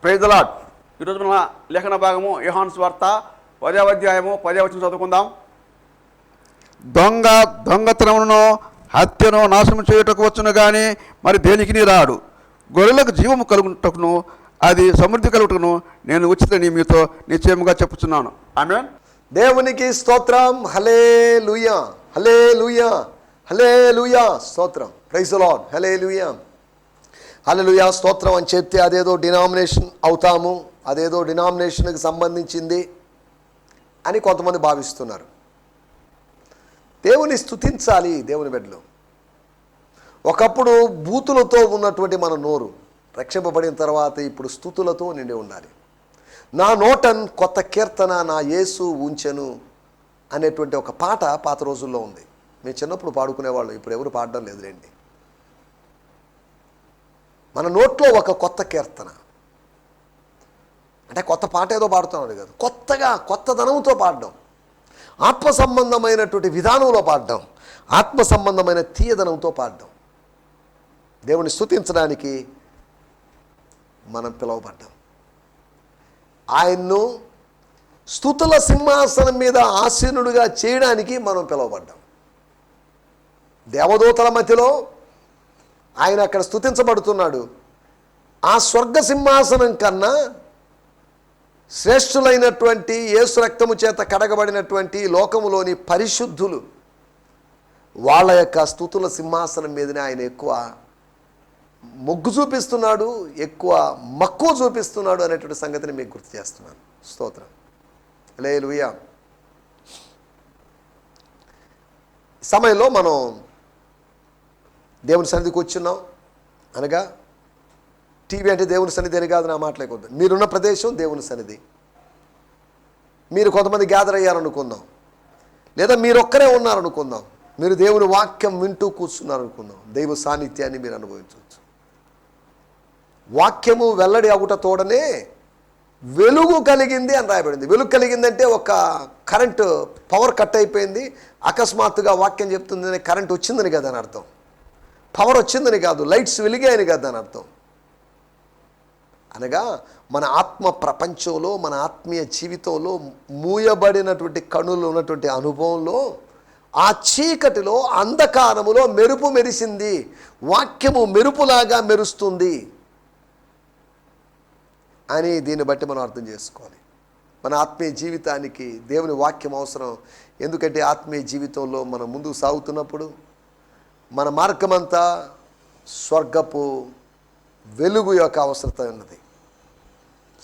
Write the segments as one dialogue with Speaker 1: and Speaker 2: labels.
Speaker 1: Praise the lord. ఈరోజు మన లేఖన భాగము యోహాను సువార్త 10వ అధ్యాయము 10వ వచనం చదువుకుందాం. దొంగతనమును హత్యను నాశనం చేయుటకు వచ్చును కానీ మరి దేనికి రాడు. గొర్రెలకు జీవము కలుగుటకును అది సమృద్ధి కలుగుటకును నేను ఉచితని మీతో నిశ్చయముగా చెప్పుచున్నాను. ఆమేన్.
Speaker 2: దేవునికి స్తోత్రం. హల్లెలూయా, హల్లెలూయా, హల్లెలూయా. స్తోత్రం. Praise the lord. Hallelujah, hallelujah. స్తోత్రం అని చెప్తే అదేదో డినామినేషన్ అవుతాము, అదేదో డినామినేషన్కి సంబంధించింది అని కొంతమంది భావిస్తున్నారు. దేవుని స్తుతించాలి. దేవుని బిడ్డలు, ఒకప్పుడు బూతులతో ఉన్నటువంటి మన నోరు రక్షింపబడిన తర్వాత ఇప్పుడు స్తుతులతో నిండి ఉండాలి. నా నోటన్ కొత్త కీర్తన నా యేసు ఉంచెను అనేటువంటి ఒక పాట పాత రోజుల్లో ఉంది. మేము చిన్నప్పుడు పాడుకునేవాళ్ళు, ఇప్పుడు ఎవరు పాడడం లేదులేండి. మన నోట్లో ఒక కొత్త కీర్తన అంటే కొత్త పాట ఏదో పాడుతున్నాడు కాదు, కొత్తగా కొత్తదనంతో పాడడం, ఆత్మ సంబంధమైనటువంటి విధానంలో పాడడం, ఆత్మ సంబంధమైన తీయదనంతో పాడడం. దేవుని స్తుతించడానికి మనం పిలువబడ్డాం. ఆయన్ను స్తుతుల సింహాసనం మీద ఆసీనుడిగా చేయడానికి మనం పిలువబడ్డాం. దేవదూతల మధ్యలో ఆయన అక్కడ స్తుతించబడుతున్నాడు. ఆ స్వర్గ సింహాసనం కన్నా శ్రేష్ఠులైనటువంటి యేసు రక్తము చేత కడగబడినటువంటి లోకములోని పరిశుద్ధులు వాళ్ళ యొక్క స్తుతుల సింహాసనం మీదనే ఆయన ఎక్కువ మొగ్గు చూపిస్తున్నాడు, ఎక్కువ మక్కువ చూపిస్తున్నాడు అనేటువంటి సంగతిని మీకు గుర్తు చేస్తున్నాను. స్తోత్రం. హల్లెలూయా. సమయంలో మనం దేవుని సన్నిధికి వచ్చున్నాం అనగా, టీవీ అంటే దేవుని సన్నిధి అని కాదు, నా మాట్లాడకూడదు. మీరున్న ప్రదేశం దేవుని సన్నిధి. మీరు కొంతమంది గ్యాదర్ అయ్యారనుకుందాం, లేదా మీరొక్కరే ఉన్నారనుకుందాం, మీరు దేవుని వాక్యం వింటూ కూర్చున్నారనుకుందాం. దైవ సాన్నిధ్యాన్ని మీరు అనుభవించవచ్చు. వాక్యము వెల్లడి అగుట తోడనే వెలుగు కలిగింది అని రాయబడింది. వెలుగు కలిగిందంటే ఒక కరెంటు పవర్ కట్ అయిపోయింది, అకస్మాత్తుగా వాక్యం చెప్తుందని కరెంట్ వచ్చిందని కదా అని అర్థం. పవర్ వచ్చిందని కాదు, లైట్స్ వెలిగాయని కదా అని అర్థం. అనగా మన ఆత్మ ప్రపంచంలో, మన ఆత్మీయ జీవితంలో మూయబడినటువంటి కణులు ఉన్నటువంటి అనుభవంలో, ఆ చీకటిలో అంధకారములో మెరుపు మెరిసింది. వాక్యము మెరుపులాగా మెరుస్తుంది అని దీన్ని బట్టి మనం అర్థం చేసుకోవాలి. మన ఆత్మీయ జీవితానికి దేవుని వాక్యం అవసరం. ఎందుకంటే ఆత్మీయ జీవితంలో మనం ముందుకు సాగుతున్నప్పుడు మన మార్గమంతా స్వర్గపు వెలుగు యొక్క అవసరత ఉన్నది.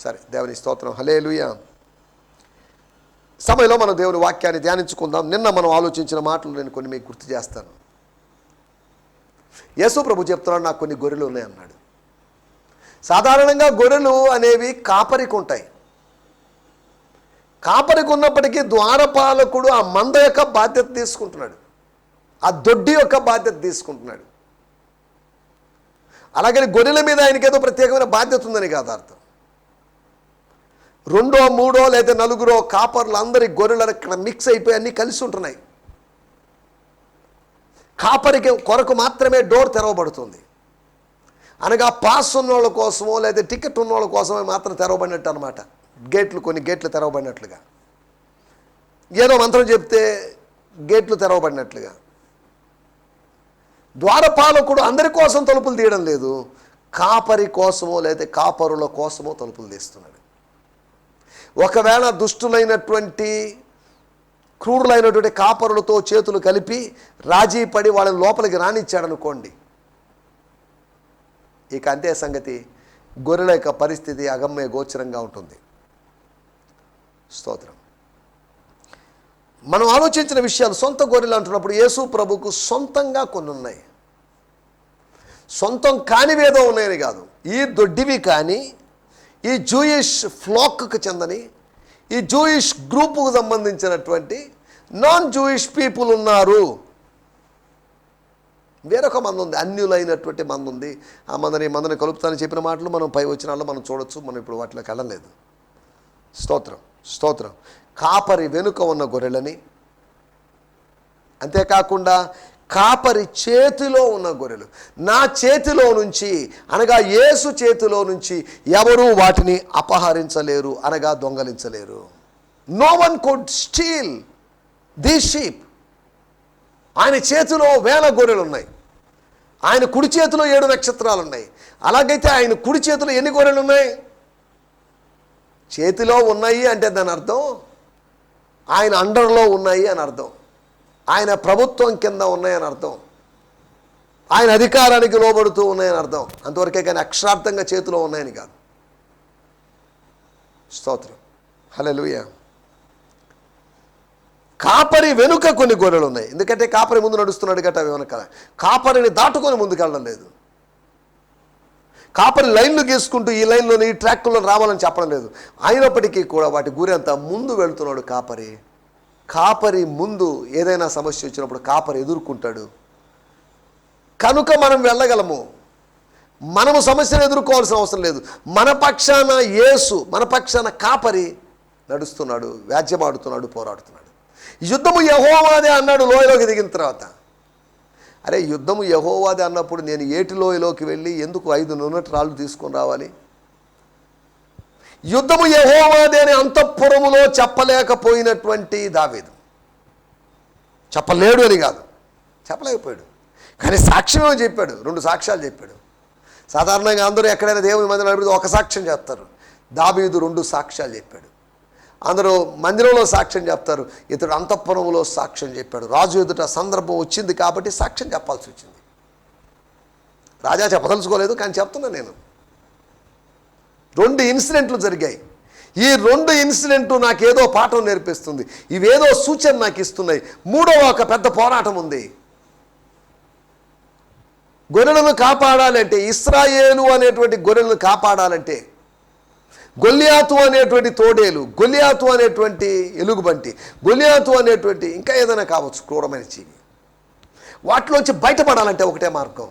Speaker 2: సరే, దేవుని స్తోత్రం. హల్లెలూయా. సమయంలో మనం దేవుని వాక్యాన్ని ధ్యానించుకుందాం. నిన్న మనం ఆలోచించిన మాటలు నేను కొన్ని మీకు గుర్తు చేస్తాను. యేసు ప్రభు చెప్తున్నాడు, నాకు కొన్ని గొర్రెలు ఉన్నాయి అన్నాడు. సాధారణంగా గొర్రెలు అనేవి కాపరికి ఉంటాయి. కాపరికి ఉన్నప్పటికీ ద్వారపాలకుడు ఆ మంద యొక్క బాధ్యత తీసుకుంటున్నాడు, ఆ దొడ్డి యొక్క బాధ్యత తీసుకుంటున్నాడు. అలాగని గొర్రెల మీద ఆయనకేదో ప్రత్యేకమైన బాధ్యత ఉందని కాదు అర్థం. 2, 3 లేదా 4 కాపర్లు అందరి గొర్రెలు అక్కడ మిక్స్ అయిపోయి అన్నీ కలిసి ఉంటున్నాయి. కాపరికి కొరకు మాత్రమే డోర్ తెరవబడుతుంది. అనగా పాస్ ఉన్నోళ్ళ కోసమో లేదా టికెట్ ఉన్నోళ్ళ కోసమే మాత్రం తెరవబడినట్టు అనమాట. కొన్ని గేట్లు తెరవబడినట్లుగా, ఏదో మంత్రం చెప్తే గేట్లు తెరవబడినట్లుగా. ద్వారపాలకుడు అందరి కోసం తలుపులు తీయడం లేదు, కాపరి కోసమో లేదా కాపరుల కోసమో తలుపులు తీస్తున్నాడు. ఒకవేళ దుష్టులైనటువంటి క్రూరులైనటువంటి కాపరులతో చేతులు కలిపి రాజీ పడి వాళ్ళని లోపలికి రానిచ్చాడు అనుకోండి, ఇక అంతే సంగతి. గొర్రెల యొక్క పరిస్థితి అగమ్య గోచరంగా ఉంటుంది. స్తోత్రం. మనం ఆలోచించిన విషయాలు, సొంత గొర్రెలు అంటున్నప్పుడు యేసు ప్రభుకు సొంతంగా కొన్ని ఉన్నాయి. సొంతం కానివేదో ఉన్నాయని కాదు, ఈ దొడ్డివి కానీ, ఈ జూయిష్ ఫ్లాక్కు చెందని, ఈ జూయిష్ గ్రూపుకు సంబంధించినటువంటి నాన్ జూయిష్ పీపుల్ ఉన్నారు. వేరొక మంది ఉంది, అన్యులైనటువంటి మంది ఉంది. ఆ మందని కలుపుతానని చెప్పిన మాటలు మనం పై వచ్చినాల్లో మనం చూడొచ్చు. మనం ఇప్పుడు వాటిలోకి వెళ్ళలేదు. స్తోత్రం, స్తోత్రం. కాపరి వెనుక ఉన్న గొర్రెలని, అంతేకాకుండా కాపరి చేతిలో ఉన్న గొర్రెలు. నా చేతిలో నుంచి అనగా యేసు చేతిలో నుంచి ఎవరూ వాటిని అపహరించలేరు, అనగా దొంగలించలేరు. No one could steal this sheep. ఆయన చేతిలో వేల గొర్రెలు ఉన్నాయి. ఆయన కుడి చేతిలో 7 నక్షత్రాలు ఉన్నాయి. అలాగైతే ఆయన కుడి చేతిలో ఎన్ని గొర్రెలు ఉన్నాయి? చేతిలో ఉన్నాయి అంటే దాని అర్థం ఆయన అండర్లో ఉన్నాయి అని అర్థం, ఆయన ప్రభుత్వం కింద ఉన్నాయని అర్థం, ఆయన అధికారానికి లోబడుతూ ఉన్నాయని అర్థం. అంతవరకే కానీ అక్షరార్థంగా చేతిలో ఉన్నాయని కాదు. స్తోత్రం, హల్లెలూయా. కాపరి వెనుక కొన్ని గొర్రెలు ఉన్నాయి. ఎందుకంటే కాపరి ముందు నడుస్తున్నాడు గట్ట వెనక. కాపరిని దాటుకొని ముందుకు వెళ్ళడం లేదు. కాపరి లైన్లు గీసుకుంటూ ఈ లైన్లోని ఈ ట్రాక్లో రావాలని చెప్పడం లేదు. అయినప్పటికీ కూడా వాటి గురి అంతా ముందు వెళుతున్నాడు కాపరి. కాపరి ముందు ఏదైనా సమస్య వచ్చినప్పుడు కాపరి ఎదుర్కొంటాడు కనుక మనం వెళ్ళగలము. మనము సమస్యను ఎదుర్కోవాల్సిన అవసరం లేదు. మన పక్షాన యేసు, మన పక్షాన కాపరి నడుస్తున్నాడు, వ్యాజ్యమాడుతున్నాడు, పోరాడుతున్నాడు. యుద్ధము యెహోవాదే అన్నాడు లోయలోకి దిగిన తర్వాత. అరే, యుద్ధము యెహోవాదే అన్నప్పుడు నేను ఏటి లోయలోకి వెళ్ళి ఎందుకు 5 నున్నటి రాళ్ళు తీసుకొని రావాలి? యుద్ధము యెహోవాదే అని అంతఃపురములో చెప్పలేకపోయినటువంటి దావీదు, చెప్పలేడు అని కాదు, చెప్పలేకపోయాడు, కానీ సాక్ష్యమే చెప్పాడు. 2 సాక్ష్యాలు చెప్పాడు. సాధారణంగా అందరూ ఎక్కడైనా దేవుని మందిరం నడిపితే ఒక సాక్ష్యం చెప్తారు. దావీదు 2 సాక్ష్యాలు చెప్పాడు. అందరూ మందిరంలో సాక్ష్యం చెప్తారు, ఇతడు అంతఃపురంలో సాక్ష్యం చెప్పాడు. రాజు ఎదుట సందర్భం వచ్చింది కాబట్టి సాక్ష్యం చెప్పాల్సి వచ్చింది. రాజా చెప్పదలుచుకోలేదు, కానీ చెప్తున్నా నేను. 2 ఇన్సిడెంట్లు జరిగాయి. ఈ 2 ఇన్సిడెంట్లు నాకేదో పాఠం నేర్పిస్తుంది, ఇవేదో సూచన నాకు ఇస్తున్నాయి. 3వ ఒక పెద్ద పోరాటం ఉంది. గొర్రెలను కాపాడాలంటే, ఇశ్రాయేలు అనేటువంటి గొర్రెలను కాపాడాలంటే, గొల్లియాతు అనేటువంటి తోడేలు, గొల్లియాతు అనేటువంటి ఎలుగుబంటి, గొల్లియాతు అనేటువంటి ఇంకా ఏదైనా కావచ్చు క్రూరమైన జీవి, వాటిలోంచి బయటపడాలంటే ఒకటే మార్గం.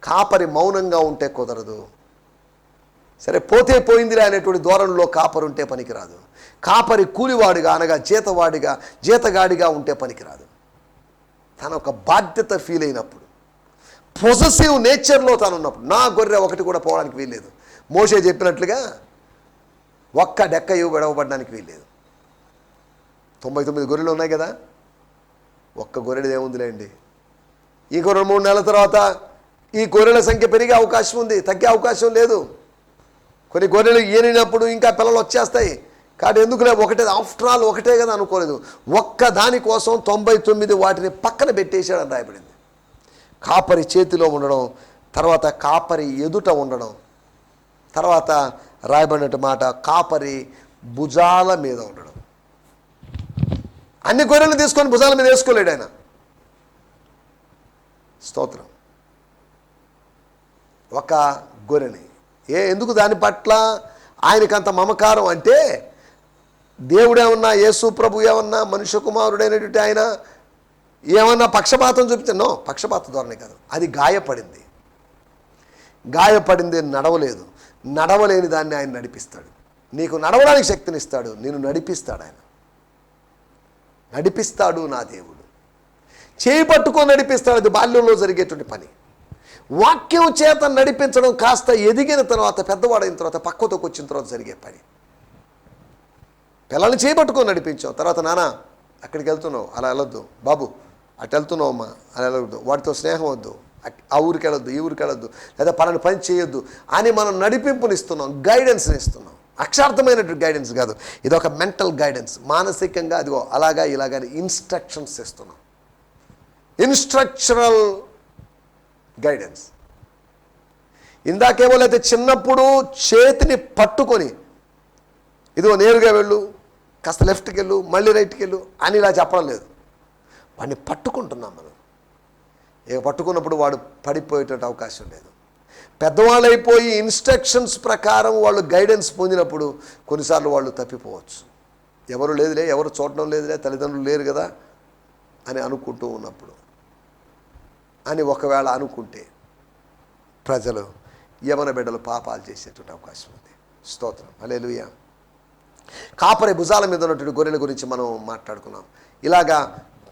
Speaker 2: కాపరి మౌనంగా ఉంటే కుదరదు. సరే, పోతే పోయిందిలే అనేటువంటి ధోరణిలో కాపరి ఉంటే పనికిరాదు. కాపరి కూలివాడిగా అనగా జీతగాడిగా ఉంటే పనికిరాదు. తన ఒక బాధ్యత ఫీల్ అయినప్పుడు, పొసెసివ్ నేచర్లో తాను ఉన్నప్పుడు, నా గొర్రె ఒకటి కూడా పోవడానికి వీల్లేదు. మోషే చెప్పినట్లుగా ఒక్క డెక్క విడవబడడానికి వీల్లేదు. 99 గొర్రెలు ఉన్నాయి కదా, ఒక్క గొర్రెది ఏముందిలేండి. ఈ 2-3 నెలల తర్వాత ఈ గొర్రెల సంఖ్య పెరిగే అవకాశం ఉంది, తగ్గే అవకాశం లేదు. కొన్ని గొర్రెలు ఈనినప్పుడు ఇంకా పిల్లలు వచ్చేస్తాయి. కాబట్టి ఎందుకులే, ఒకటే, ఆఫ్టర్ ఆల్ ఒకటే కదా అనుకోలేదు. ఒక్క దానికోసం 99 వాటిని పక్కన పెట్టేశాడని రాయబడింది. కాపరి చేతిలో ఉండడం, తర్వాత కాపరి ఎదుట ఉండడం, తర్వాత రాయబడినట్టు మాట కాపరి భుజాల మీద ఉండడం. అన్ని గొర్రెలు తీసుకొని భుజాల మీద వేసుకోలేడు ఆయన. స్తోత్రం. ఒక గొర్రెని ఎందుకు దాని పట్ల ఆయనకంత మమకారం అంటే, దేవుడేమన్నా, యేసు ప్రభు ఏమన్నా, మనుష్య కుమారుడైనటువంటి ఆయన ఏమన్నా పక్షపాతం చూపించానో, పక్షపాత ధోరణి కాదు, అది గాయపడింది నడవలేదు. నడవలేని దాన్ని ఆయన నడిపిస్తాడు. నీకు నడవడానికి శక్తినిస్తాడు, నేను నడిపిస్తాడు. ఆయన నడిపిస్తాడు నా దేవుడు. చేయి పట్టుకొని నడిపిస్తాడు. అది బాల్యంలో జరిగేటువంటి పని. వాక్యం చేత నడిపించడం కాస్త ఎదిగిన తర్వాత, పెద్దవాడైన తర్వాత, పక్వతకు వచ్చిన తర్వాత జరిగే పని. పిల్లల్ని చేపట్టుకొని నడిపించావు, తర్వాత నాన్న అక్కడికి వెళ్తున్నావు, అలా వెళ్ళొద్దు, బాబు అటు వెళ్తున్నావు అమ్మా, అలా వెళ్ళొద్దు, వాటితో స్నేహం వద్దు, ఆ ఊరికి వెళ్ళొద్దు, ఈ ఊరికి వెళ్ళొద్దు, లేదా పలాని పని చేయొద్దు అని మనం నడిపింపునిస్తున్నాం, గైడెన్స్ని ఇస్తున్నాం. అక్షార్థమైనటువంటి గైడెన్స్ కాదు, ఇది ఒక మెంటల్ గైడెన్స్. మానసికంగా అదిగో అలాగా ఇలాగని ఇన్స్ట్రక్షన్స్ ఇస్తున్నాం. Instructional guidance. ఇందాకేమో అయితే చిన్నప్పుడు చేతిని పట్టుకొని ఇదిగో నేరుగా వెళ్ళు, కాస్త లెఫ్ట్కి వెళ్ళు, మళ్ళీ రైట్కి వెళ్ళు అని ఇలా చెప్పడం లేదు. వాడిని పట్టుకుంటున్నాం మనం. ఇక పట్టుకున్నప్పుడు వాడు పడిపోయేటువంటి అవకాశం లేదు. పెద్దవాళ్ళు అయిపోయి ఇన్స్ట్రక్షన్స్ ప్రకారం వాళ్ళు గైడెన్స్ పొందినప్పుడు కొన్నిసార్లు వాళ్ళు తప్పిపోవచ్చు. ఎవరు లేదులే, ఎవరు చూడడం లేదులే, తల్లిదండ్రులు లేరు కదా అని అనుకుంటూ ఉన్నప్పుడు, అని ఒకవేళ అనుకుంటే ప్రజలు, యవన బిడ్డలు పాపాలు చేసేటువంటి అవకాశం ఉంది. స్తోత్రం, హల్లెలూయా. కాపరి భుజాల మీద ఉన్నటువంటి గొర్రెల గురించి మనం మాట్లాడుకున్నాం. ఇలాగా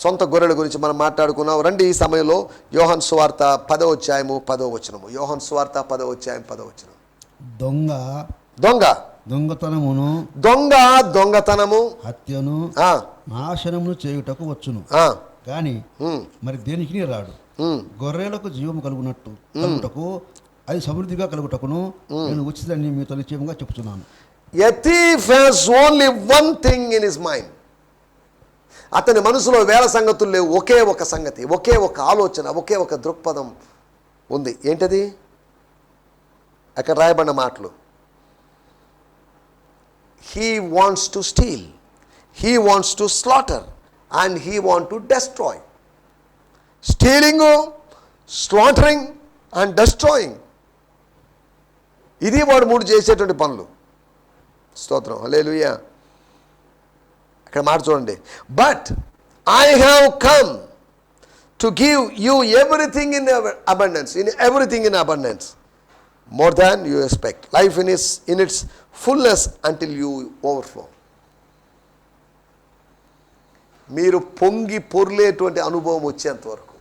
Speaker 2: సొంత గొర్రెల గురించి మనం మాట్లాడుకున్నాం. రండి ఈ సమయంలో యోహాను సువార్త 10వ అధ్యాయము 10వ వచనము. యోహాను సువార్త 10వ అధ్యాయం 10వ వచనం.
Speaker 3: దొంగతనమును
Speaker 2: దొంగతనము
Speaker 3: హత్యను నాశనమును చేయుటకు వచ్చును, కానీ మరి దేనికి రాడు. గొర్రెలకు జీవము కలుగుటకు అది సమృద్ధిగా కలుగుటకును నేను ఉచితాన్ని మీతో నిశ్చయముగా చెప్తున్నాను.
Speaker 2: A thief has only one thing in his mind. అతని మనసులో వేల సంగతులు లేవు, ఒకే ఒక సంగతి, ఒకే ఒక ఆలోచన, ఒకే ఒక దృక్పథం ఉంది. ఏంటది? అక్కడ రాయబడిన మాటలు, he wants to steal, he wants to slaughter and he wants to destroy. Stealing, slaughtering and destroying, ఇది వాడు మూడు చేసేటువంటి పనులు. స్తోత్రం, హల్లెలూయా. అక్కడ మాట చూడండి, but I have come to give you everything in abundance, more than you expect, life in its fullness until you overflow. మీరు పొంగి పొర్లేటువంటి అనుభవం వచ్చేంత వరకు,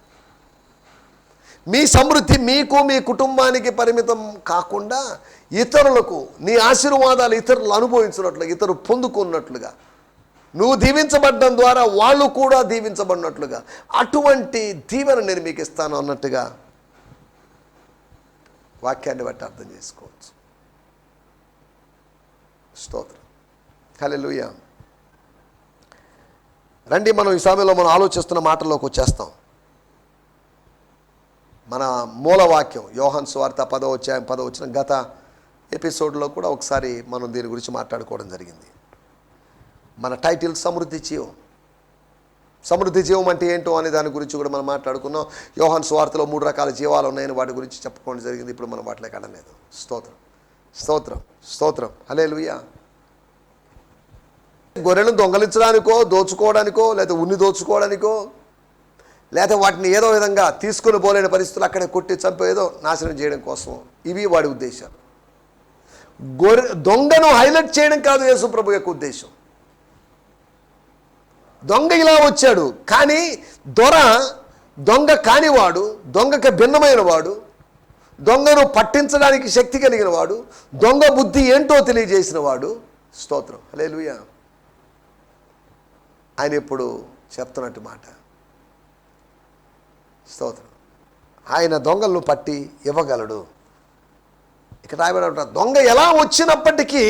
Speaker 2: మీ సమృద్ధి మీకు మీ కుటుంబానికి పరిమితం కాకుండా ఇతరులకు నీ ఆశీర్వాదాలు ఇతరులు అనుభవించినట్లుగా, ఇతరులు పొందుకున్నట్లుగా, నువ్వు దీవించబడడం ద్వారా వాళ్ళు కూడా దీవించబడినట్లుగా అటువంటి దీవెన నేను మీకు ఇస్తాను అన్నట్టుగా వాక్యాన్ని బట్టి అర్థం చేసుకోవచ్చు. స్తోత్రం, హల్లెలూయా. రండి మనం ఈ సమయంలో మనం ఆలోచిస్తున్న మాటల్లోకి వచ్చేస్తాం. మన మూలవాక్యం యోహాను సువార్త 10వ అధ్యాయం 10వ వచనం. గత ఎపిసోడ్లో కూడా ఒకసారి మనం దీని గురించి మాట్లాడుకోవడం జరిగింది. మన టైటిల్ సమృద్ధి జీవం. సమృద్ధి జీవం అంటే ఏంటో అనే దాని గురించి కూడా మనం మాట్లాడుకున్నాం. యోహాను సువార్తలో 3 రకాల జీవాలు ఉన్నాయని వాటి గురించి చెప్పుకోవడం జరిగింది. ఇప్పుడు మనం వాటిలోకి వెళ్ళలేదు. స్తోత్రం, స్తోత్రం, స్తోత్రం, హల్లెలూయా. గొర్రెలను దొంగలించడానికో, దోచుకోవడానికో, లేదా ఉన్ని దోచుకోవడానికో, లేదా వాటిని ఏదో విధంగా తీసుకుని పోలేని పరిస్థితులు అక్కడే కొట్టి చంపి ఏదో నాశనం చేయడం కోసం ఇవి వాడి ఉద్దేశాలు. దొంగను హైలైట్ చేయడం కాదు యేసు ప్రభు యొక్క ఉద్దేశం. దొంగ ఇలా వచ్చాడు, కానీ దొంగ కానివాడు, దొంగకి భిన్నమైన వాడు, దొంగను పట్టించడానికి శక్తి కలిగిన వాడు, దొంగ బుద్ధి ఏంటో తెలియజేసిన వాడు. స్తోత్రం, హల్లెలూయా. ఆయన ఇప్పుడు చెప్తున్నట్టు మాట. స్తోత్రం, ఆయన దొంగలను పట్టి ఇవ్వగలడు. ఇక్కడ రాయబడి ఉంటారు, దొంగ ఎలా వచ్చినప్పటికీ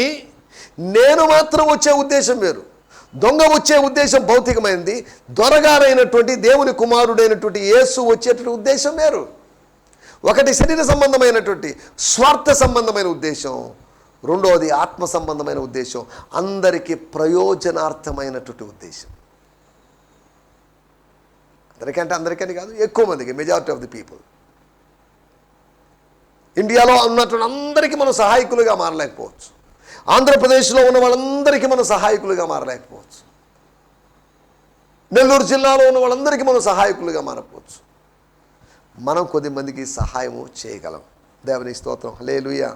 Speaker 2: నేను మాత్రం వచ్చే ఉద్దేశం వేరు. దొంగ వచ్చే ఉద్దేశం భౌతికమైనది, దొరగారైనటువంటి దేవుని కుమారుడైనటువంటి యేసు వచ్చేటువంటి ఉద్దేశం వేరు. ఒకటి శరీర సంబంధమైనటువంటి స్వార్థ సంబంధమైన ఉద్దేశం, రెండవది ఆత్మ సంబంధమైన ఉద్దేశం, అందరికీ ప్రయోజనార్థమైనటువంటి ఉద్దేశం. అందరికని కాదు, ఎక్కువ మందికి, మెజారిటీ ఆఫ్ ది పీపుల్. ఇండియాలో ఉన్నటువంటి అందరికీ మనం సహాయకులుగా మారలేకపోవచ్చు. ఆంధ్రప్రదేశ్లో ఉన్న వాళ్ళందరికీ మనం సహాయకులుగా మారలేకపోవచ్చు. నెల్లూరు జిల్లాలో ఉన్న వాళ్ళందరికీ మనం సహాయకులుగా మారకపోవచ్చు. మనం కొద్దిమందికి సహాయము చేయగలం. దేవుని స్తోత్రం, హల్లెలూయా,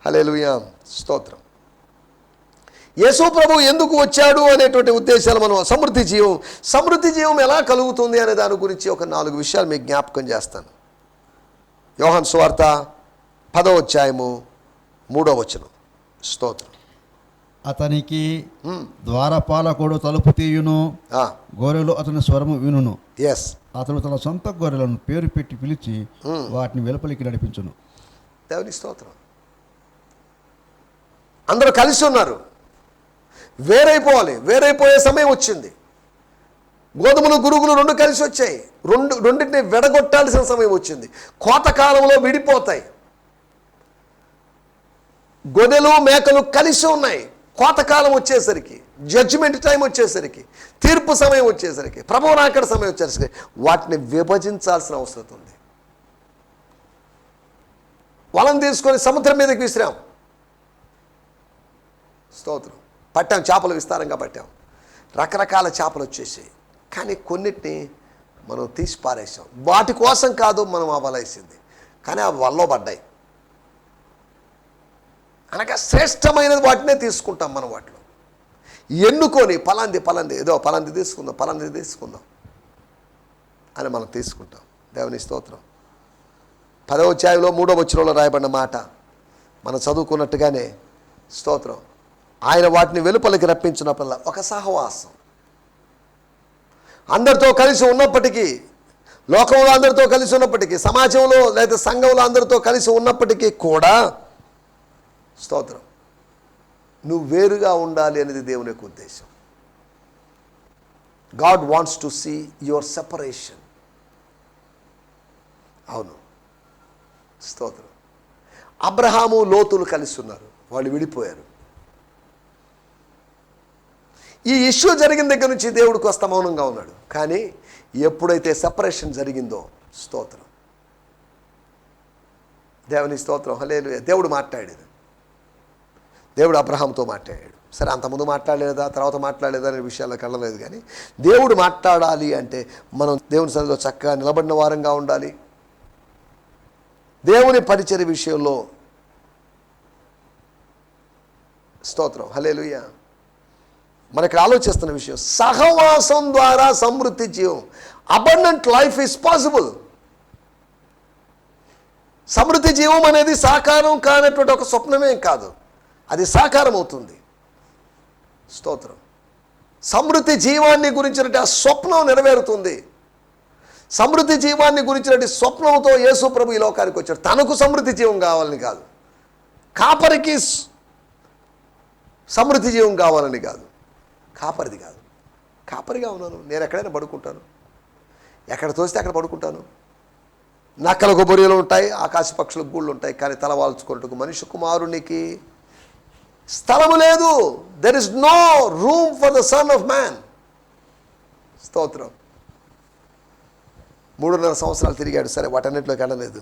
Speaker 2: హల్లెలూయా, స్తోత్రం. యేసు ప్రభు ఎందుకు వచ్చాడు అనేటువంటి ఉద్దేశాలు మనం సమృద్ధి జీవం ఎలా కలుగుతుంది అనే దాని గురించి ఒక 4 విషయాలు మీకు జ్ఞాపకం చేస్తాను. యోహాను సువార్త 10వ అధ్యాయము 3వ వచనం. స్తోత్రం.
Speaker 3: అతనికి ద్వారపాలకుడు తలుపు తీయును, గొర్రెలు అతని స్వరము వినును. అతను తన సొంత గొర్రెలను పేరు పెట్టి పిలిచి వాటిని వెలుపలికి నడిపించును.
Speaker 2: దేవుని స్తోత్రం. అందరూ కలిసి ఉన్నారు, వేరైపోయే సమయం వచ్చింది. గోధుమలు గురుగులు 2 కలిసి వచ్చాయి, రెండింటిని వెడగొట్టాల్సిన సమయం వచ్చింది. కోతకాలంలో విడిపోతాయి. గొర్రెలు మేకలు కలిసి ఉన్నాయి. కోతకాలం వచ్చేసరికి, జడ్జిమెంట్ టైం వచ్చేసరికి, తీర్పు సమయం వచ్చేసరికి, ప్రభువు రాకడ సమయం వచ్చేసరికి వాటిని విభజించాల్సిన అవసరం ఉంది. వలం తీసుకొని సముద్రం మీదకి విసిరాం. స్తోత్రం. పట్టాం, చేపలు విస్తారంగా పట్టాం. రకరకాల చేపలు వచ్చేసాయి, కానీ కొన్నిటిని మనం తీసి పారేసాం. వాటి కోసం కాదు మనం ఆ వల వేసింది, కానీ ఆ వలలో పడ్డాయి. అనగా శ్రేష్టమైనది వాటినే తీసుకుంటాం మనం. వాటిలో ఎన్నుకొని పలాంది ఏదో పలాంది తీసుకుందాం అని మనం తీసుకుంటాం. దేవుని స్తోత్రం. 10వ అధ్యాయంలో 3వ వచనంలో రాయబడిన మాట మనం చదువుకున్నట్టుగానే స్తోత్రం, ఆయన వాటిని వెలుపలికి రప్పించినప్పుడల్లా ఒక సహవాసం, అందరితో కలిసి ఉన్నప్పటికీ, లోకంలో అందరితో కలిసి ఉన్నప్పటికీ, సమాజంలో లేదా సంఘంలో అందరితో కలిసి ఉన్నప్పటికీ కూడా స్తోత్రం, నువ్వు వేరుగా ఉండాలి అనేది దేవుని యొక్క ఉద్దేశం. God wants to see your separation. అవును, స్తోత్రం. అబ్రహాము లోతులు కలిసి ఉన్నారు, వాళ్ళు విడిపోయారు. ఈ ఇష్యూ జరిగిన దగ్గర నుంచి దేవుడికి వస్తా మౌనంగా ఉన్నాడు. కానీ ఎప్పుడైతే సెపరేషన్ జరిగిందో స్తోత్రం, దేవుని స్తోత్రం, హల్లెలూయా, దేవుడు మాట్లాడాడు. దేవుడు అబ్రహాంతో మాట్లాడాడు. సరే, అంతకుముందు మాట్లాడలేదా తర్వాత మాట్లాడలేదా అనే విషయాలకు వెళ్ళలేదు. కానీ దేవుడు మాట్లాడాలి అంటే మనం దేవుని సన్నిధిలో చక్కగా నిలబడిన వారంగా ఉండాలి. దేవుని పరిచర్య విషయంలో స్తోత్రం, హల్లెలూయా, మనకి ఆలోచిస్తున్న విషయం సహవాసం ద్వారా సమృద్ధి జీవం. Abundant life is possible. సమృద్ధి జీవం అనేది సాకారం కానటువంటి ఒక స్వప్నమే కాదు, అది సాకారం అవుతుంది. స్తోత్రం. సమృద్ధి జీవాన్ని గురించినట్టు ఆ స్వప్నం నెరవేరుతుంది. సమృద్ధి జీవాన్ని గురించినట్టు స్వప్నంతో యేసు ప్రభు ఈ లోకానికి వచ్చాడు. తనకు సమృద్ధి జీవం కావాలని కాదు, కాపరికి సమృద్ధి జీవం కావాలని కాదు, కాపరిది కాదు. కాపరిగా ఉన్నాను, నేను ఎక్కడైనా పడుకుంటాను, ఎక్కడ తోస్తే అక్కడ పడుకుంటాను. నక్కలకు బొరియలు ఉంటాయి, ఆకాశ పక్షులకు గూళ్ళు ఉంటాయి, కానీ తల వాల్చుకుంటూ మనిషి కుమారునికి స్థలము లేదు. There is no room for the son of man. స్తోత్రం. 3.5 సంవత్సరాలు తిరిగాడు. సరే, వాటన్నిటిలోకి వెళ్ళలేదు.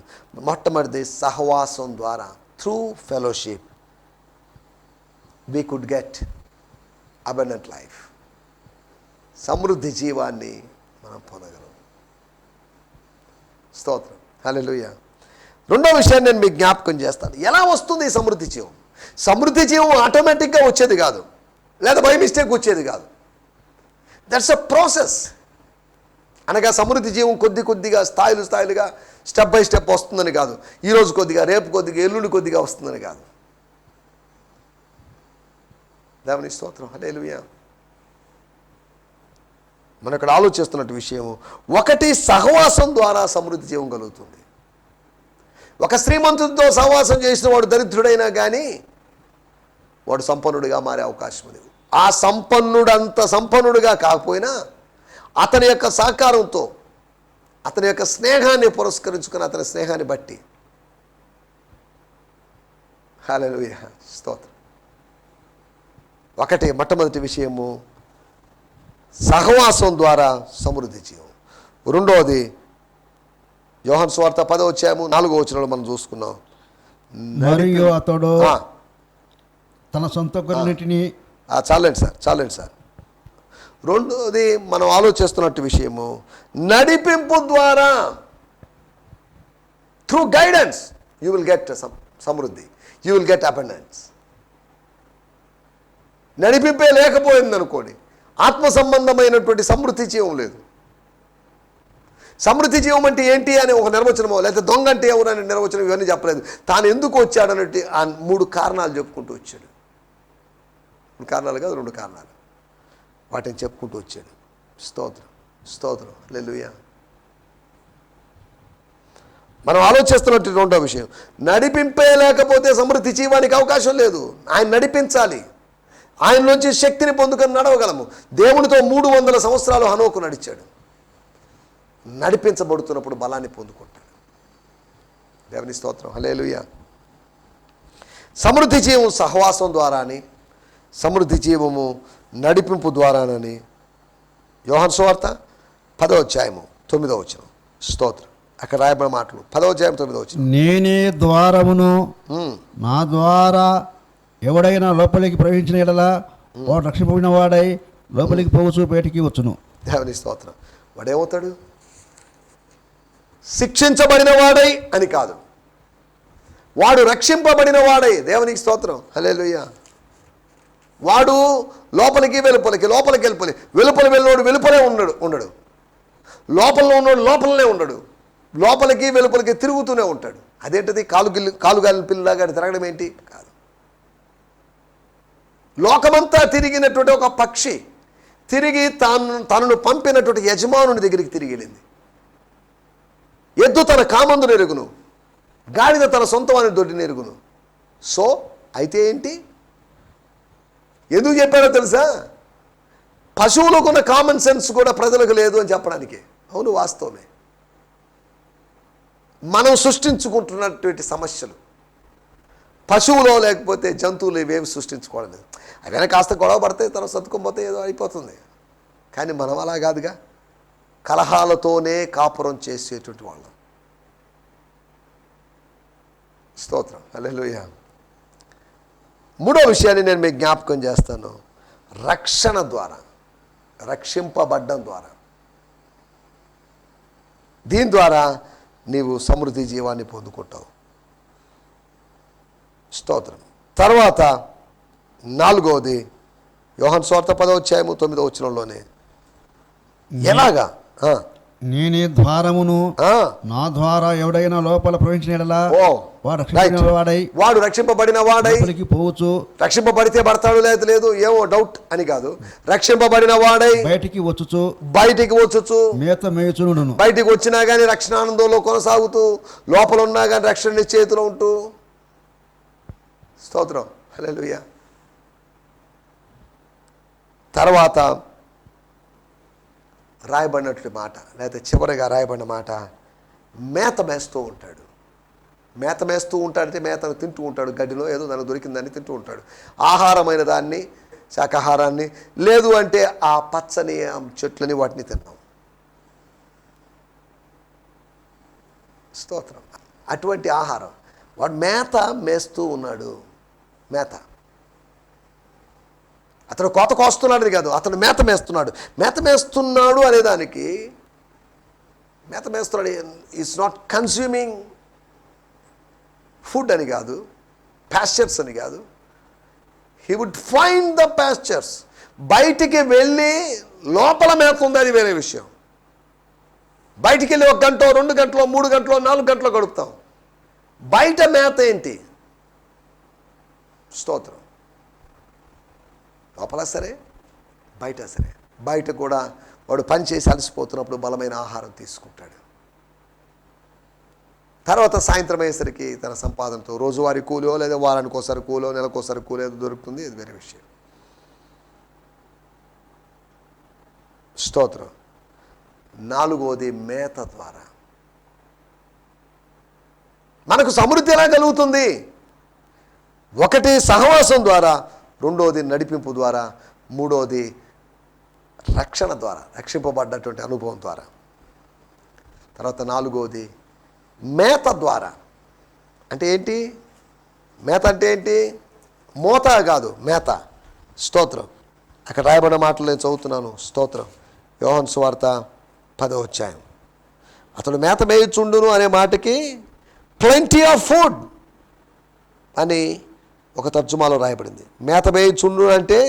Speaker 2: మొట్టమొదటిది సహవాసం ద్వారా, through fellowship we could get abundant life. సమృద్ధి జీవాన్ని మనం పొందగలం. స్తోత్రం, హల్లెలూయా. రెండో విషయాన్ని నేను మీకు జ్ఞాపకం చేస్తాను. ఎలా వస్తుంది ఈ సమృద్ధి జీవం? సమృద్ధి జీవం ఆటోమేటిక్గా వచ్చేది కాదు, లేదా బై మిస్టేక్ వచ్చేది కాదు. That's a process. అనగా సమృద్ధి జీవం కొద్దిగా స్థాయిలుగా స్టెప్ బై స్టెప్ వస్తుందని కాదు. ఈరోజు కొద్దిగా, రేపు కొద్దిగా, ఎల్లుండి కొద్దిగా వస్తుందని కాదు. దేవుని స్తోత్రం, హల్లెలూయా. మనం ఇక్కడ ఆలోచిస్తున్నట్టు విషయము ఒకటి, సహవాసం ద్వారా సమృద్ధి జీవం కలుగుతుంది. ఒక శ్రీమంతుడితో సహవాసం చేసిన వాడు దరిద్రుడైనా కానీ వాడు సంపన్నుడిగా మారే అవకాశం ఉంది. ఆ సంపన్నుడంత సంపన్నుడిగా కాకపోయినా అతని యొక్క సహకారంతో, అతని యొక్క స్నేహాన్ని పురస్కరించుకుని, అతని స్నేహాన్ని బట్టి, హల్లెలూయా, స్తోత్రం. ఒకటి, మొట్టమొదటి విషయము సహవాసం ద్వారా సమృద్ధి జీవం. రెండవది యోహాను సువార్త 10వ అధ్యాయము 4వ వచనంలో మనం చూసుకున్నాం.
Speaker 3: మరియు అతడు తన సొంత గొర్రెలన్నిటిని
Speaker 2: చాలండి సార్. రెండోది మనం ఆలోచిస్తున్నట్టు విషయము నడిపింపు ద్వారా, through guidance you will get సమృద్ధి, యూ విల్ గెట్ అబండెన్స్. నడిపింపే లేకపోయింది అనుకోండి, ఆత్మ సంబంధమైనటువంటి సమృద్ధి జీవం లేదు. సమృద్ధి జీవం అంటే ఏంటి అని ఒక నిర్వచనమో, లేకపోతే దొంగ అంటే ఎవరు అనే నిర్వచనం, ఇవన్నీ చెప్పలేదు. తాను ఎందుకు వచ్చాడన్నట్టు ఆ 3 కారణాలు చెప్పుకుంటూ వచ్చాడు. 3 కారణాలు కాదు, 2 కారణాలు, వాటిని చెప్పుకుంటూ వచ్చాడు. స్తోత్రం, హల్లెలూయా. మనం ఆలోచిస్తున్నట్టు రెండో విషయం, నడిపింపే లేకపోతే సమృద్ధి జీవానికి అవకాశం లేదు. ఆయన నడిపించాలి, ఆయన నుంచి శక్తిని పొందుకొని నడవగలము. దేవునితో 300 సంవత్సరాలు హనోకు నడిచాడు. నడిపించబడుతున్నప్పుడు బలాన్ని పొందుకుంటాడు. దేవుని స్తోత్రం, హల్లెలూయా. సమృద్ధి జీవం సహవాసం ద్వారాని, సమృద్ధి జీవము నడిపింపు ద్వారానని యోహాను సువార్త 10వ అధ్యాయము 9వ వచనం. స్తోత్రం. అక్కడ రాయబడిన మాటలు 10వ అధ్యాయం 9వ వచనం.
Speaker 3: నేనే ద్వారమును, నా ద్వారా ఎవడైనా లోపలికి ప్రవేశించిన ఎడల వాడు రక్షింపబడిన వాడై లోపలికి పోవచ్చు, బయటికి వచ్చును.
Speaker 2: దేవుని స్తోత్రం. వాడేమవుతాడు? శిక్షించబడిన వాడై అని కాదు, వాడు రక్షింపబడిన వాడై. దేవునికి స్తోత్రం, హల్లెలూయా. వాడు లోపలికి వెలుపలికి లోపలికి వెళ్ళినోడు వెలుపలే ఉండడు. లోపల ఉన్నోడు లోపలనే ఉండడు. లోపలికి వెలుపలికి తిరుగుతూనే ఉంటాడు. అదేంటిది? కాలుగాలిన పిల్లలాగా తిరగడం ఏంటి? కాదు. లోకమంతా తిరిగినటువంటి ఒక పక్షి తిరిగి తనను పంపినటువంటి యజమానుని దగ్గరికి తిరిగి వెళ్ళింది. ఎద్దు తన కామందును ఎరుగును, గాడిద తన సొంతవాని దొడ్డిని ఎరుగును. సో అయితే ఏంటి? ఎందుకు చెప్పారో తెలుసా? పశువులకున్న కామన్ సెన్స్ కూడా ప్రజలకు లేదు అని చెప్పడానికి. అవును, వాస్తవమే. మనం సృష్టించుకుంటున్నటువంటి సమస్యలు పశువులో లేకపోతే జంతువులు ఇవేమి సృష్టించుకోవడం లేదు. అవైనా కాస్త గొడవ పడితే తన సర్దుకోకపోతే ఏదో అయిపోతుంది. కానీ మనం అలా కాదుగా. కలహాలతోనే కాపురం చేసేటువంటి వాళ్ళం. స్తోత్రం, హల్లెలూయా. మూడో విషయాన్ని నేను మీకు జ్ఞాపకం చేస్తాను. రక్షణ ద్వారా, రక్షింపబడ్డం ద్వారా, దీని ద్వారా నీవు సమృద్ధి జీవాన్ని పొందుకుంటావు. స్తోత్రం. తర్వాత 4వది యోహాను సువార్త 10:9 ఎలాగా?
Speaker 3: నేనే ద్వారమును, నా ద్వారా ఎవడైనా లోపల ప్రవేశించిన యెడల
Speaker 2: వాడు రక్షింపబడిన వాడై
Speaker 3: పోవచ్చు.
Speaker 2: రక్షింపబడితే పడతాడు లేదు ఏమో డౌట్ అని కాదు. రక్షింపబడిన వాడై బయటికి వచ్చుచు
Speaker 3: మేత మేయుచును.
Speaker 2: బయటికి వచ్చినా కానీ రక్షణ ఆనందంలో కొనసాగుతూ, లోపల ఉన్నా కానీ రక్షణ చేతిలో ఉంటూ. స్తోత్రం, హల్లెలూయా. తర్వాత రాయబడినటువంటి మాట, లేకపోతే చివరిగా రాయబడిన మాట, మేత మేస్తూ ఉంటాడు. మేత మేస్తూ ఉంటాడంటే మేతను తింటూ ఉంటాడు. గడ్డిలో ఏదో దానికి దొరికిందని తింటూ ఉంటాడు. ఆహారమైన దాన్ని, శాకాహారాన్ని, లేదు అంటే ఆ పచ్చని చెట్లని వాటిని తిన్నాం. స్తోత్రం. అటువంటి ఆహారం వాడు మేత మేస్తూ ఉన్నాడు. మేత, అతను కోత కోస్తున్నాడు కాదు, అతను మేత మేస్తున్నాడు అనేదానికి, మేత మేస్తున్నాడు ఈజ్ నాట్ కన్స్యూమింగ్ ఫుడ్ అని కాదు, పాస్చర్స్ అని కాదు. He would find the pastures. బయటికి వెళ్ళి లోపల మేత ఉంది, అది వేరే విషయం. బయటికి వెళ్ళి 1 గంట, 2 గంటలో, 3 గంటలో, 4 గంటలో గడుపుతాం. బయట మేత ఏంటి? స్తోత్రం. లోపల సరే, బయట సరే. బయట కూడా వాడు పని చేసి అలసిపోతున్నప్పుడు బలమైన ఆహారం తీసుకుంటాడు. తర్వాత సాయంత్రం అయ్యేసరికి తన సంపాదనతో రోజువారీ కూలో, లేదా వారానికి ఒకసారి కూలో, నెలకోసారి కూలో ఏదో దొరుకుతుంది, ఇది వేరే విషయం. స్తోత్రం. 4వది మేత ద్వారా. మనకు సమృద్ధి ఎలా కలుగుతుంది? 1 సహవాసం ద్వారా, 2వది నడిపింపు ద్వారా, 3వది రక్షణ ద్వారా, రక్షింపబడ్డటువంటి అనుభవం ద్వారా. తర్వాత 4వది మేత ద్వారా. అంటే ఏంటి? మేత అంటే ఏంటి? మోత కాదు, మేత. స్తోత్రం. అక్కడ రాయబడిన మాటలు నేను చదువుతున్నాను. స్తోత్రం. యోహాను సువార్త 10వ అతడు మేత మేయుచుండును అనే మాటకి ప్లెంటీ ఆఫ్ ఫుడ్ అని ఒక తర్జుమాలో రాయబడింది. మేత మేయుచుండును అంటే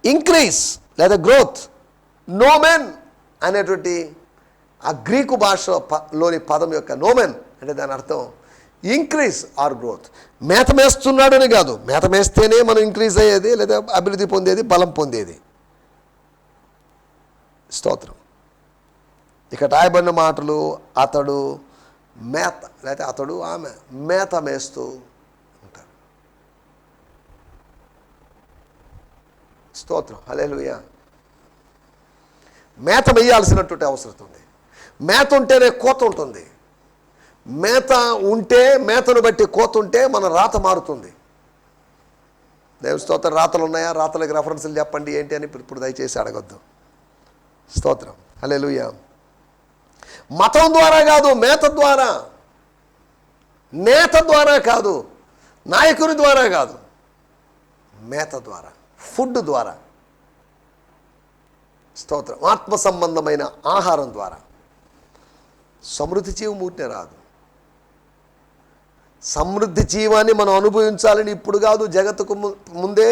Speaker 2: ఇంక్రీజ్ లేదా గ్రోత్. నోమెన్ అనేటువంటి ఆ గ్రీకు భాషలోని పదం యొక్క నోమెన్ అంటే దాని అర్థం ఇంక్రీజ్ ఆర్ గ్రోత్. మేత మేస్తున్నాడు అని కాదు, మేత మేస్తేనే మనం ఇంక్రీజ్ అయ్యేది, లేదా అభివృద్ధి పొందేది, బలం పొందేది. స్తోత్రం. ఇక రాయబడిన మాటలు, అతడు మేత, లేకపోతే అతడు ఆమె మేత మేస్తూ ఉంటారు. స్తోత్రం, హల్లెలూయా. మేత వేయాల్సినటువంటి అవసరం ఉంది. మేత ఉంటేనే కోత ఉంటుంది. మేత ఉంటే, మేతను బట్టి కోత ఉంటే మన రాత మారుతుంది. దేవుని స్తోత్రం. రాతలు ఉన్నాయా? రాతలకు రెఫరెన్స్లు చెప్పండి ఏంటి అని ఇప్పుడు దయచేసి అడగొద్దు. స్తోత్రం, హల్లెలూయా. మతం ద్వారా కాదు, మేత ద్వారా. నేత ద్వారా కాదు, నాయకుని ద్వారా కాదు, మేత ద్వారా, ఫుడ్ ద్వారా. స్తోత్రం. ఆత్మ సంబంధమైన ఆహారం ద్వారా. సమృద్ధి జీవం ఊరినే రాదు. సమృద్ధి జీవాన్ని మనం అనుభవించాలని ఇప్పుడు కాదు, జగత్తుకు ముందే,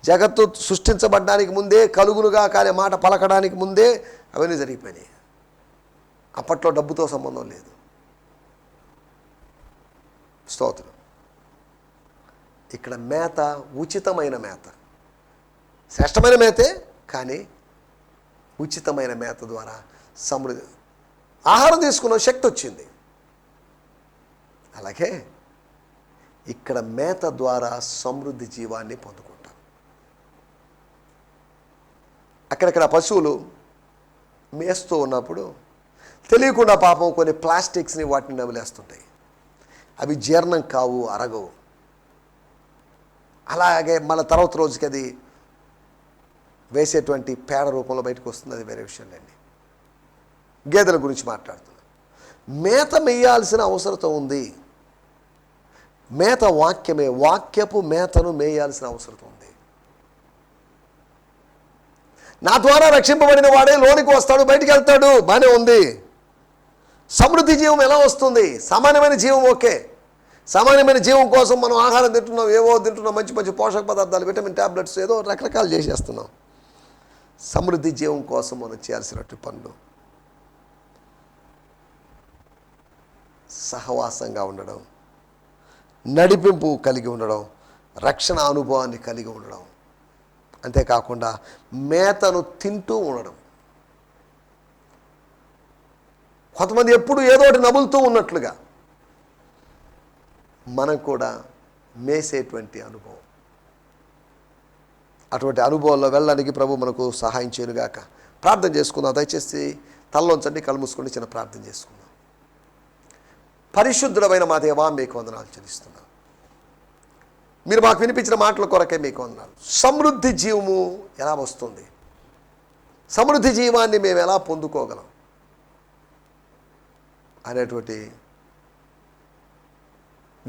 Speaker 2: జగత్తు సృష్టించబడడానికి ముందే, కలుగునుగా కాలే మాట పలకడానికి ముందే అవన్నీ జరిగిపోయినాయి. అప్పట్లో డబ్బుతో సంబంధం లేదు. స్తోత్రం. ఇక్కడ మేత ఉచితమైన మేత, శ్రేష్టమైన మేతే, కానీ ఉచితమైన మేత ద్వారా సమృద్ధి, ఆహారం తీసుకున్న శక్తి వచ్చింది. అలాగే ఇక్కడ మేత ద్వారా సమృద్ధి జీవాన్ని పొందుకుంటాం. అక్కడక్కడ పశువులు మేస్తూ ఉన్నప్పుడు తెలియకుండా పాపం కొన్ని ప్లాస్టిక్స్ని వాటిని నమిలేస్తుంటాయి. అవి జీర్ణం కావు, అరగవు. అలాగే మళ్ళీ తర్వాత రోజుకి అది వేసేటువంటి పేడ రూపంలో బయటకు వస్తుంది, అది వేరే విషయంలేండి. గేదెల గురించి మాట్లాడుతున్నాం. మేత మేయాల్సిన అవసరం ఉంది. మేత వాక్యమే, వాక్యపు మేతను మేయాల్సిన అవసరం ఉంది. నా ద్వారా రక్షింపబడిన వాడే లోనికి వస్తాడు, బయటికి వెళ్తాడు, బాగానే ఉంది. సమృద్ధి జీవం ఎలా వస్తుంది? సామాన్యమైన జీవం ఓకే, సామాన్యమైన జీవం కోసం మనం ఆహారం తింటున్నాం, ఏవో తింటున్నాం, మంచి మంచి పోషక పదార్థాలు, విటమిన్ ట్యాబ్లెట్స్, ఏదో రకరకాలు చేసేస్తున్నాం. సమృద్ధి జీవం కోసం మనం చేయాల్సినట్టు పనులు సహవాసంగా ఉండడం, నడిపింపు కలిగి ఉండడం, రక్షణ అనుభవాన్ని కలిగి ఉండడం, అంతేకాకుండా మేతను తింటూ ఉండడం. కొంతమంది ఎప్పుడు ఏదో ఒకటి నములుతూ ఉన్నట్లుగా మనం కూడా మేసేటువంటి అనుభవం, అటువంటి అనుభవంలో వెళ్ళడానికి ప్రభు మనకు సహాయం చేయనుగాక. ప్రార్థన చేసుకుందాం. దయచేసి తలలోంచండి, కళ్ళు మూసుకొని చిన్న ప్రార్థన చేసుకుందాం. పరిశుద్ధుడమైన మా దేవా, మీకు వందనాలు చెల్లిస్తున్నాం. మీరు మాకు వినిపించిన మాటల కొరకే మీకు వందనాలు. సమృద్ధి జీవము ఎలా వస్తుంది? సమృద్ధి జీవాన్ని మేము ఎలా పొందుకోగలం అనేటువంటి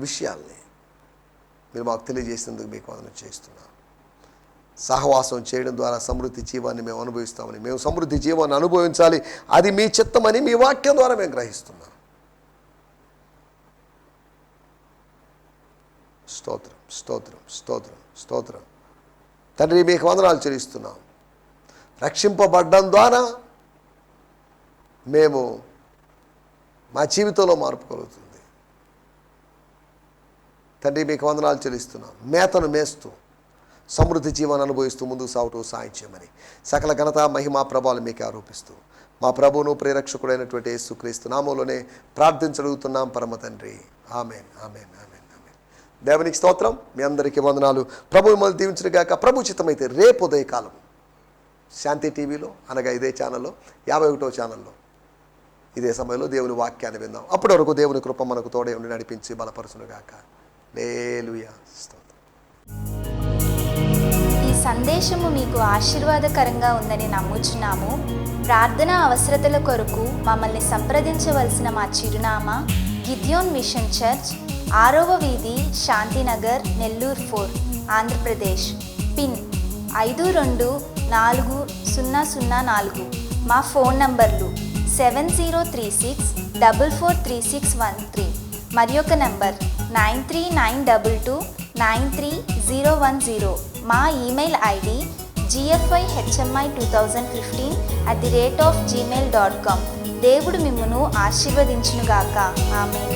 Speaker 2: విషయాల్ని మీరు మాకు తెలియజేసినందుకు మీకు వందనం చేస్తున్నాం. సహవాసం చేయడం ద్వారా సమృద్ధి జీవాన్ని మేము అనుభవిస్తామని, మేము సమృద్ధి జీవాన్ని అనుభవించాలి, అది మీ చిత్తమని మీ వాక్యం ద్వారా మేము గ్రహిస్తున్నాం. స్తోత్రం, స్తోత్రం, స్తోత్రం, స్తోత్రం. తండ్రి, మీకు వందనాలు చెల్లిస్తున్నాం. రక్షింపబడ్డం ద్వారా మేము మా జీవితంలో మార్పు కలుగుతుంది. తండ్రి, మీకు వందనాలు చెల్లిస్తున్నాం. మేతను మేస్తూ సమృద్ధి జీవాన్ని అనుభవిస్తూ ముందుకు సాగుతూ సాయం చేయమని సకల ఘనత, మహిమా, ప్రభావాలు మీకు ఆరోపిస్తూ మా ప్రభువును ప్రేరక్షకుడైనటువంటి యేసుక్రీస్తు నామములోనే ప్రార్థించగలుగుతున్నాం పరమ తండ్రి. ఆమేన్, ఆమేన్, ఆమేన్, ఆమేన్. దేవునికి స్తోత్రం. మీ అందరికీ వందనాలు. ప్రభు మిమ్మల్ని దీవించుగాక. ప్రభు చిత్తమైతే రేపు ఉదయకాలం శాంతి టీవీలో, అనగా ఇదే ఛానల్లో, 51వ ఛానల్లో ఇదే సమయంలో దేవుని వాక్యాన్ని విందాం. అప్పటి వరకు దేవుని కృప మనకు తోడే ఉండి నడిపించి బలపరచునుగాక. హల్లెలూయా. స్తోత్రం.
Speaker 4: ఈ సందేశము మీకు ఆశీర్వాదకరంగా ఉందని నమ్ముచున్నాము. ప్రార్థన అవసరతల కొరకు మమ్మల్ని సంప్రదించవలసిన మా చిరునామా గిద్యోన్ మిషన్ చర్చ్, 6వ వీధి, శాంతినగర్, నెల్లూరు 4, ఆంధ్రప్రదేశ్. పిన్ 524004. మా ఫోన్ నంబర్లు 7036443613, మరి ఒక నంబర్ 9392293010. మా ఈమెయిల్ ఐడి gfihmi2015@gmail.com. దేవుడు మిమ్మును ఆశీర్వదించునుగాక. ఆమేన్.